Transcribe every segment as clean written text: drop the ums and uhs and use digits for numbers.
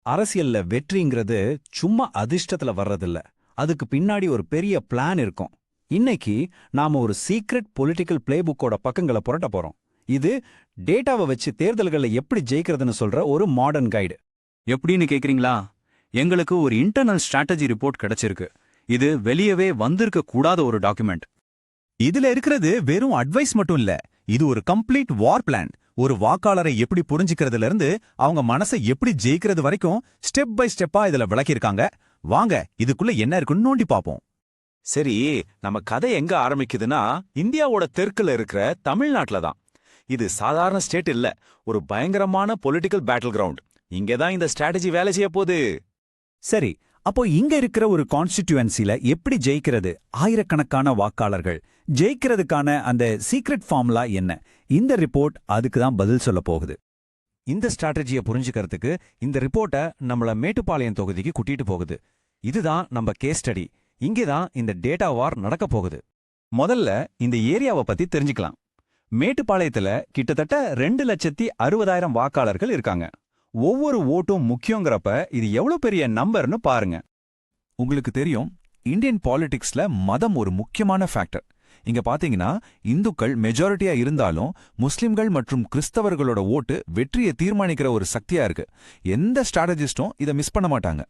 அரசியல்ல வெற்றிங்கிறது சும்மா அதிர்ஷ்டத்துல வர்றதில்ல. அதுக்கு பின்னாடி ஒரு பெரிய பிளான் இருக்கும். இன்னைக்கு நாம ஒரு சீக்ரெட் பொலிட்டிக்கல் பிளேபுக்கோட பக்கங்களை புரட்ட போறோம். இது டேட்டாவை வச்சு தேர்தல்களை எப்படி ஜெயிக்கிறதுன்னு சொல்ற ஒரு மாடர்ன் கைடு. எப்படின்னு கேக்குறீங்களா? எங்களுக்கு ஒரு இன்டர்னல் ஸ்ட்ராட்டஜி ரிப்போர்ட் கிடைச்சிருக்கு. இது வெளியவே வந்திருக்க கூடாத ஒரு டாக்குமெண்ட். இதுல இருக்கிறது வெறும் அட்வைஸ் மட்டும் இல்ல, இது ஒரு கம்ப்ளீட் வார் பிளான். ஒரு வாக்காளரை எப்படி புரிஞ்சுக்கிறதுல இருந்து அவங்க மனசை எப்படி ஜெயிக்கிறது வரைக்கும் ஸ்டெப் பை ஸ்டெப்பா இதுல விளக்கியிருக்காங்க. வாங்க இதுக்குள்ள என்ன இருக்குன்னு நோண்டி பாப்போம். சரி, நம்ம கதை எங்க ஆரம்பிக்குதுன்னா இந்தியாவோட தெற்குல இருக்கிற தமிழ்நாட்டுல தான். இது சாதாரண ஸ்டேட் இல்ல, ஒரு பயங்கரமான பொலிட்டிக்கல் பேட்டில் கிரவுண்ட். இங்கதான் இந்த ஸ்ட்ராட்டஜி வேலை செய்ய போகுது. சரி, அப்போ இங்க இருக்கிற ஒரு கான்ஸ்டிடியூவன்சில எப்படி ஜெயிக்கிறது? ஆயிரக்கணக்கான வாக்காளர்கள் ஜெயிக்கிறதுக்கான அந்த சீக்ரெட் ஃபார்முலா என்ன? இந்த ரிப்போர்ட் அதுக்கு தான் பதில் சொல்ல போகுது. இந்த ஸ்ட்ராட்டஜியை புரிஞ்சுக்கிறதுக்கு இந்த ரிப்போர்ட்டை நம்மள மேட்டுப்பாளையம் தொகுதிக்கு கூட்டிட்டு போகுது. இதுதான் நம்ம கேஸ் ஸ்டடி. இங்கேதான் இந்த டேட்டா வார் நடக்க போகுது. முதல்ல இந்த ஏரியாவை பத்தி தெரிஞ்சுக்கலாம். மேட்டுப்பாளையத்துல கிட்டத்தட்ட 2,60,000 வாக்காளர்கள் இருக்காங்க. ஒவ்வொரு ஓட்டும் முக்கியங்கிறப்ப இது எவ்வளவு பெரிய நம்பர்னு பாருங்க. உங்களுக்கு தெரியும், இந்தியன் பாலிடிக்ஸ்ல மதம் ஒரு முக்கியமான ஃபேக்டர். இங்க பாத்தீங்கன்னா இந்துக்கள் மெஜாரிட்டியா இருந்தாலும் முஸ்லிம்கள் மற்றும் கிறிஸ்தவர்களோட ஓட்டு வெற்றியை தீர்மானிக்கிற ஒரு சக்தியா இருக்கு. எந்த ஸ்ட்ராட்டஜிஸ்டும் இதை மிஸ் பண்ண மாட்டாங்க.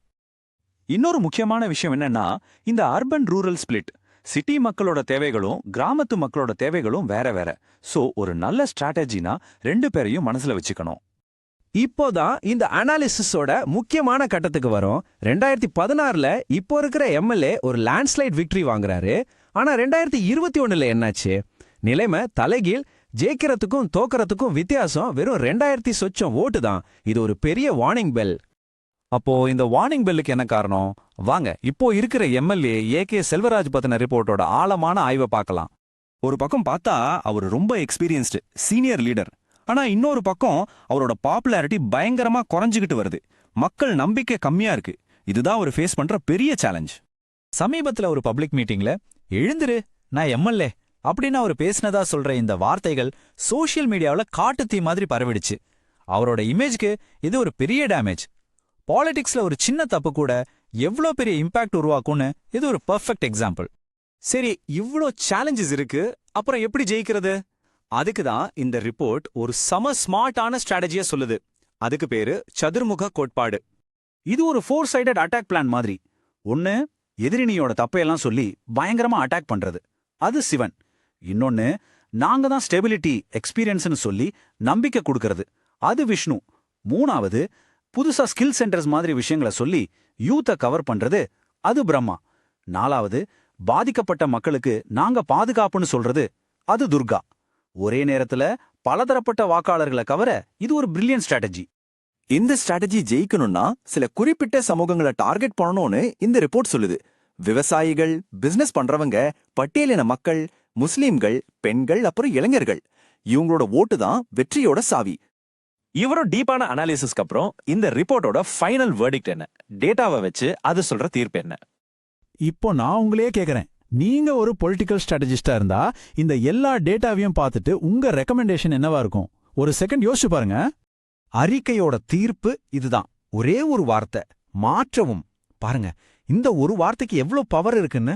இன்னொரு முக்கியமான விஷயம் என்னன்னா, இந்த அர்பன் ரூரல் ஸ்பிளிட். சிட்டி மக்களோட தேவைகளும் கிராமத்து மக்களோட தேவைகளும் வேற வேற. சோ ஒரு நல்ல ஸ்ட்ராட்டஜினா 2 பேரையும் மனசுல வச்சுக்கணும். இப்போதான் இந்த அனாலிசிஸோட முக்கியமான கட்டத்துக்கு வரும். 2016ல இப்போ இருக்கிற எம்எல்ஏ ஒரு லேண்ட்ஸ்லைட் விக்டரி வாங்குறாரு. ஆனா 2021ல என்னாச்சு? நிலைமை தலைகீழ். ஜெயிக்கிறதுக்கும் தோக்கறதுக்கும் வித்தியாசம் வெறும் 2000 சொச்சம் ஓட்டு தான். இது ஒரு பெரிய வார்னிங் பெல். அப்போ இந்த வார்னிங் பெல்லுக்கு என்ன காரணம்? வாங்க இப்போ இருக்கிற எம்எல்ஏ ஏகே செல்வராஜ் பத்தின ரிப்போர்ட்டோட ஆழமான ஆய்வை பார்க்கலாம். ஒரு பக்கம் பார்த்தா அவர் ரொம்ப எக்ஸ்பீரியன்ஸ்டு சீனியர் லீடர். ஆனா இன்னொரு பக்கம் அவரோட பாப்புலாரிட்டி பயங்கரமா குறைஞ்சுகிட்டு வருது. மக்கள் நம்பிக்கை கம்மியா இருக்கு. இதுதான் அவர் ஃபேஸ் பண்ற பெரிய சேலஞ்ச். சமீபத்துல ஒரு பப்ளிக் மீட்டிங்ல எழுந்துரு நான் எம்எல்ஏ அப்படின்னு அவர் பேசினதா சொல்ற இந்த வார்த்தைகள் சோஷியல் மீடியாவில் காட்டுத்தீ மாதிரி பரவிடுச்சு. அவரோட இமேஜ்க்கு இது ஒரு பெரிய டேமேஜ். பாலிடிக்ஸ்ல ஒரு சின்ன தப்பு கூட எவ்வளோ பெரிய இம்பாக்ட் உருவாக்கும்னு இது ஒரு பெர்ஃபெக்ட் எக்ஸாம்பிள். சரி, இவ்ளோ சேலஞ்சஸ் இருக்கு, அப்புறம் எப்படி ஜெயிக்கிறது? அதுக்கு தான் இந்த ரிப்போர்ட் ஒரு ஸ்மார்ட்டான ஸ்ட்ராட்டஜியா சொல்லுது. அதுக்கு பேரு சதுர்முக கோட்பாடு. இது ஒரு 4 சைடட் அட்டாக் பிளான் மாதிரி. ஒன்னு, எதிரினியோட தப்பையெல்லாம் சொல்லி பயங்கரமா அட்டாக் பண்றது, அது சிவன். இன்னொன்னு, நாங்க தான் ஸ்டெபிலிட்டி எக்ஸ்பீரியன்ஸ்னு சொல்லி நம்பிக்கை கொடுக்கறது, அது விஷ்ணு. மூணாவது, புதுசா ஸ்கில் சென்டர்ஸ் மாதிரி விஷயங்களை சொல்லி யூத்தை கவர் பண்றது, அது பிரம்மா. நாலாவது, பாதிக்கப்பட்ட மக்களுக்கு நாங்க பாதுகாப்புன்னு சொல்றது, அது துர்கா. ஒரே நேரத்துல பலதரப்பட்ட வாக்காளர்களை கவர இது ஒரு பிரில்லியன்ட் ஸ்ட்ராட்டஜி. இந்த ஸ்ட்ராட்டஜி ஜெயிக்கணும்னா சில குறிப்பிட்ட சமூகங்களை டார்கெட் பண்ணணும்னு இந்த ரிப்போர்ட் சொல்லுது. விவசாயிகள், பிசினஸ் பண்றவங்க, பட்டியலின மக்கள், முஸ்லீம்கள், பெண்கள், அப்புறம் இளைஞர்கள். இவங்களோட ஓட்டு தான் வெற்றியோட சாவி. இவரும் டீப்பான அனாலிசிஸ்க்கு அப்புறம் இந்த ரிப்போர்ட்டோட ஃபைனல் வேர்டிக்ட் என்ன? டேட்டாவை வச்சு அது சொல்ற தீர்ப்பு என்ன? இப்போ நான் உங்களையே கேக்குறேன், நீங்க ஒரு பொலிட்டிக்கல் ஸ்ட்ராட்டஜிஸ்டா இருந்தா இந்த எல்லா டேட்டாவையும் பார்த்துட்டு உங்க ரெக்கமெண்டேஷன் என்னவா இருக்கும்? ஒரு செகண்ட் யோசிச்சு பாருங்க. அறிக்கையோட தீர்ப்பு இதுதான். ஒரே ஒரு வார்த்தை, மாற்றவும். பாருங்க, இந்த ஒரு வார்த்தைக்கு எவ்வளவு பவர் இருக்குன்னு.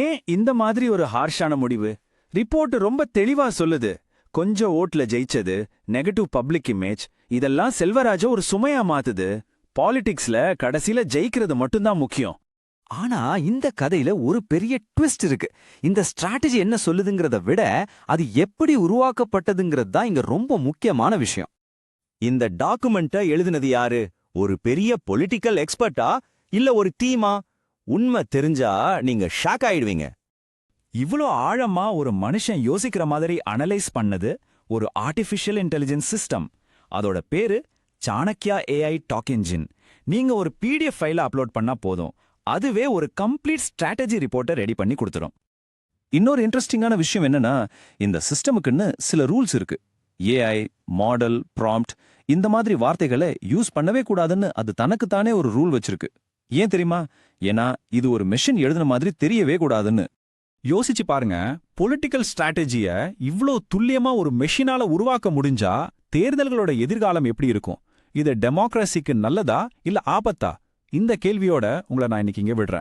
ஏன் இந்த மாதிரி ஒரு ஹார்ஷான முடிவு? ரிப்போர்ட் ரொம்ப தெளிவா சொல்லுது. கொஞ்சம் ஓட்ல ஜெயிச்சது, நெகட்டிவ் பப்ளிக் இமேஜ், இதெல்லாம் செல்வராஜ ஒரு சுமையா மாத்துது. பாலிடிக்ஸ்ல கடைசியில ஜெயிக்கிறது மட்டும்தான் முக்கியம். ஆனா இந்த கதையில ஒரு பெரிய ட்விஸ்ட் இருக்கு. இந்த ஸ்ட்ராட்டஜி என்ன சொல்லுதுங்கிறத விட அது எப்படி உருவாக்கப்பட்டதுங்கிறது தான் இங்க ரொம்ப முக்கியமான விஷயம். இந்த டாக்குமெண்ட்டை எழுதினது யாரு? ஒரு பெரிய பொலிட்டிக்கல் எக்ஸ்பர்ட்டா இல்ல ஒரு டீமா? உண்மை தெரிஞ்சா நீங்க ஷாக் ஆயிடுவீங்க. இவ்ளோ ஆழமா ஒரு மனுஷன் யோசிக்கிற மாதிரி அனலைஸ் பண்ணது ஒரு ஆர்டிஃபிஷியல் இன்டெலிஜென்ஸ் சிஸ்டம். அதோட பேரு சாணக்யா ஏஐ டாக் என்ஜின். நீங்க ஒரு PDF ஃபைல அப்லோட் பண்ணா போதும், அதுவே ஒரு கம்ப்ளீட் ஸ்ட்ராட்டஜி ரிப்போர்ட்டை ரெடி பண்ணி கொடுத்துரும். இன்னொரு இன்ட்ரெஸ்டிங்கான விஷயம் என்னன்னா, இந்த சிஸ்டமுக்குன்னு சில ரூல்ஸ் இருக்கு. ஏஐ, மாடல், ப்ராம்ப்ட் இந்த மாதிரி வார்த்தைகளை யூஸ் பண்ணவே கூடாதுன்னு அது தனக்குத்தானே ஒரு ரூல் வச்சிருக்கு. ஏன் தெரியுமா? ஏன்னா இது ஒரு மெஷின் எழுதுன மாதிரி தெரியவே கூடாதுன்னு. யோசிச்சு பாருங்க, பொலிட்டிக்கல் ஸ்ட்ராட்டஜிய இவ்ளோ துல்லியமா ஒரு மெஷினால உருவாக்க முடிஞ்சா தேர்தல்களோட எதிர்காலம் எப்படி இருக்கும்? இது டெமோக்ரஸிக்கு நல்லதா இல்ல ஆபத்தா? இந்த கேள்வியோட உங்களை நான் இன்னைக்கு இங்க விடுறேன்.